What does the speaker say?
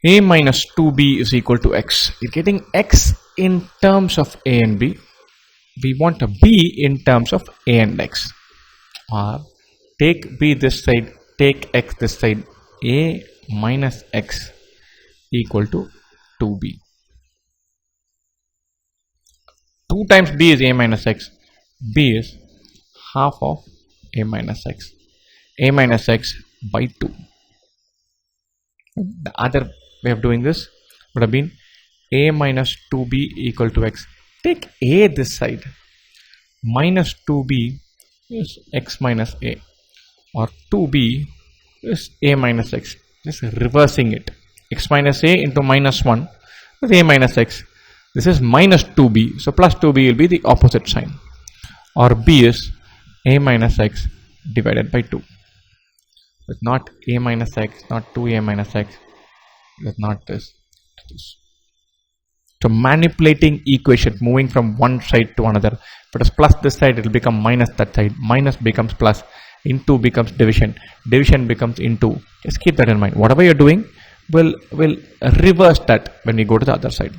A minus 2b is equal to x. You're getting x in terms of a and b. We want a b in terms of a and x. Take b this side, take x this side. A minus x equal to 2b. 2 times b is a minus x. B is half of a minus x. A minus x by 2. The other way of doing this would have been a minus 2b equal to x. Take a this side. Minus 2b is x minus a, or 2b is a minus x. Just reversing it. X minus a into minus 1 is a minus x. This is minus 2b, so plus 2b will be the opposite sign. Or b is a minus x divided by 2. It's not a minus x, not 2a minus x. It's not this. So manipulating equation, moving from one side to another. If it is plus this side, it will become minus that side. Minus becomes plus. Into becomes division. Division becomes into. Just keep that in mind. Whatever you're doing, we'll reverse that when we go to the other side.